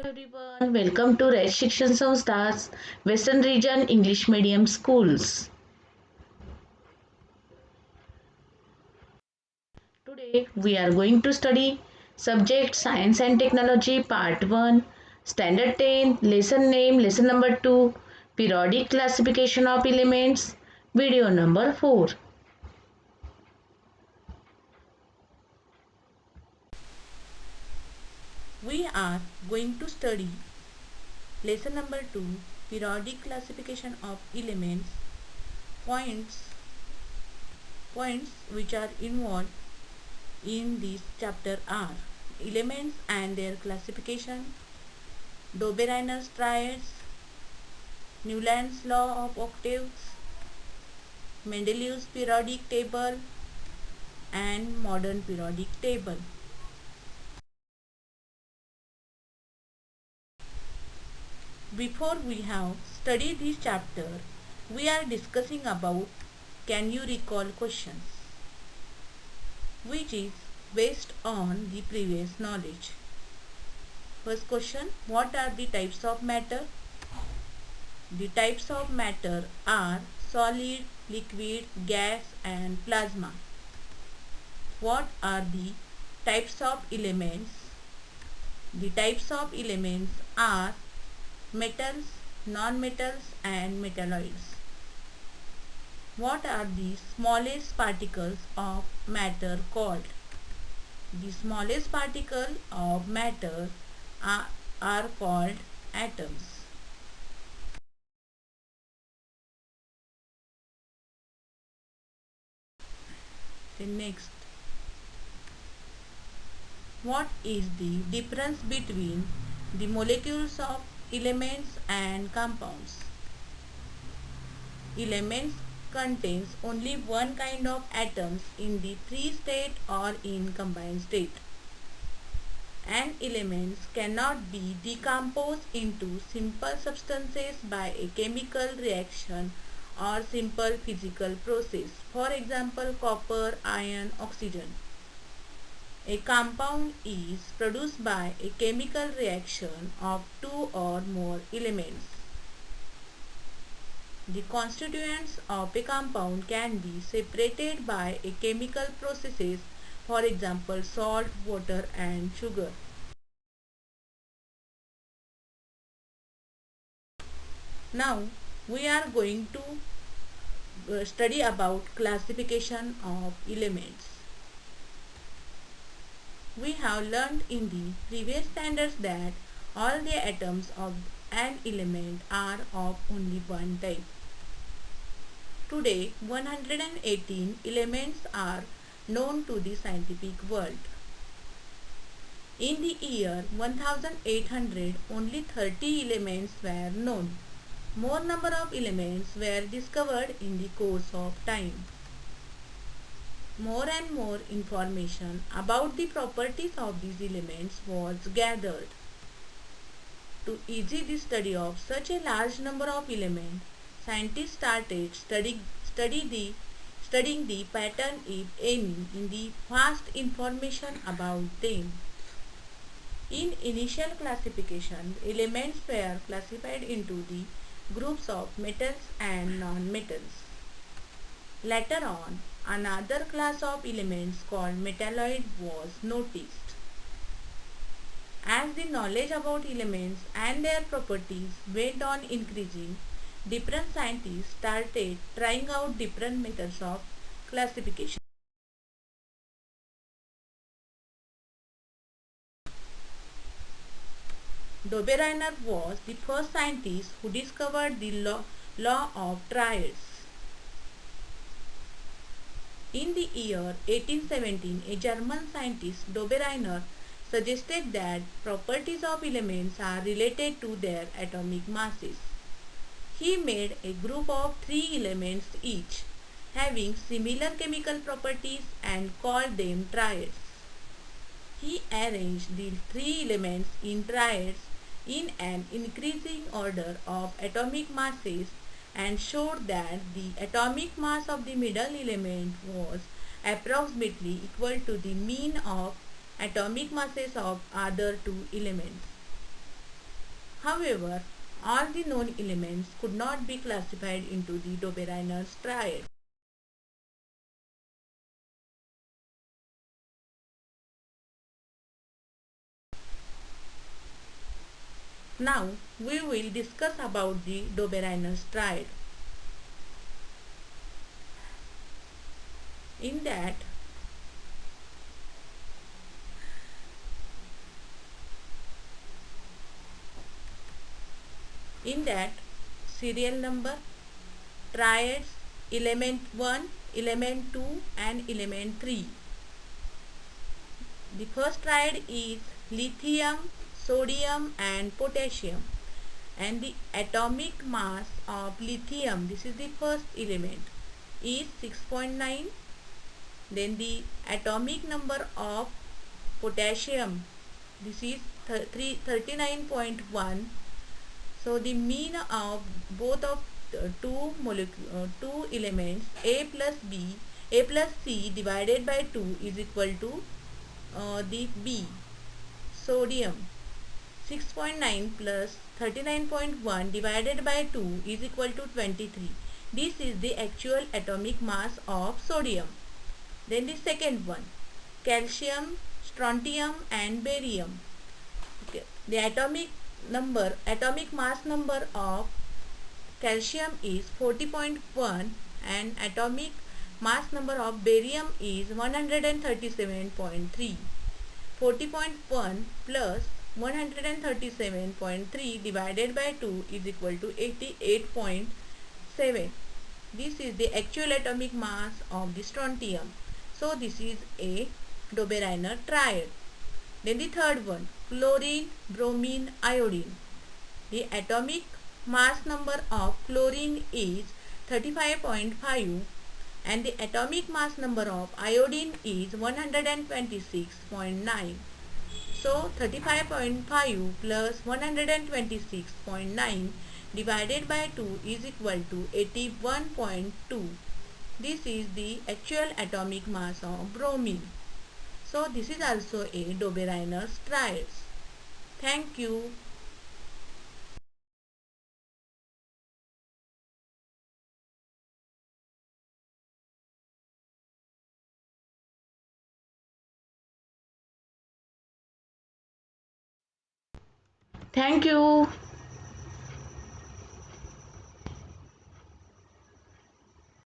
everyone, welcome to Red Shikshan Samstha's Western Region English Medium Schools. Today we are going to study subject Science and Technology Part 1, Standard 10, Lesson Name, Lesson number 2, Periodic Classification of Elements, Video number 4. We are going to study lesson number 2, periodic classification of elements. Points which are involved in this chapter are elements and their classification, Dobereiner's triads, Newland's law of octaves, Mendeleev's periodic table, and modern periodic table. Before we have studied this chapter, we are discussing about can you recall questions, which is based on the previous knowledge. First question, what are the types of matter? The types of matter are solid, liquid, gas and plasma. What are the types of elements? The types of elements are metals, non-metals and metalloids. What are the smallest particles of matter called? The smallest particle of matter are called atoms. Then next, what is the difference between the molecules of elements and compounds? Elements contains only one kind of atoms in the free state or in combined state. And elements cannot be decomposed into simple substances by a chemical reaction or simple physical process. For example, copper, iron, oxygen. A compound is produced by a chemical reaction of two or more elements. The constituents of a compound can be separated by a chemical processes, for example, salt, water and sugar. Now, we are going to study about classification of elements. We have learned in the previous standards that all the atoms of an element are of only one type. Today, 118 elements are known to the scientific world. In the year 1800, only 30 elements were known. More number of elements were discovered in the course of time. More and more information about the properties of these elements was gathered. To ease the study of such a large number of elements, scientists started studying the pattern, if any, in the vast information about them. In initial classification, elements were classified into the groups of metals and non-metals. Later on, another class of elements called metalloid was noticed. As the knowledge about elements and their properties went on increasing, different scientists started trying out different methods of classification. Dobereiner was the first scientist who discovered the law of triads. In the year 1817, a German scientist, Dobereiner, suggested that properties of elements are related to their atomic masses. He made a group of 3 elements each, having similar chemical properties, and called them triads. He arranged the 3 elements in triads in an increasing order of atomic masses and showed that the atomic mass of the middle element was approximately equal to the mean of atomic masses of other 2 elements. However, all the known elements could not be classified into the Dobereiner's triad. Now we will discuss about the Dobereiner's triad. In that, serial number, triads, element 1, element 2 and element 3. The first triad is lithium, sodium and potassium, and the atomic mass of lithium, this is the first element, is 6.9. Then the atomic number of potassium, this is 39.1. So the mean of both of two elements A plus C divided by 2 is equal to the B, sodium. 6.9 plus 39.1 divided by 2 is equal to 23. This is the actual atomic mass of sodium. Then the second one, calcium, strontium and barium. Okay. The atomic mass number of calcium is 40.1 and atomic mass number of barium is 137.3. 40.1 plus 137.3 divided by 2 is equal to 88.7. This is the actual atomic mass of the strontium. So this is a Dobereiner triad. Then the third one, chlorine, bromine, iodine. The atomic mass number of chlorine is 35.5 and the atomic mass number of iodine is 126.9. So 35.5 plus 126.9 divided by 2 is equal to 81.2. This is the actual atomic mass of bromine. So this is also a Dobereiner's triads. Thank you. Thank you.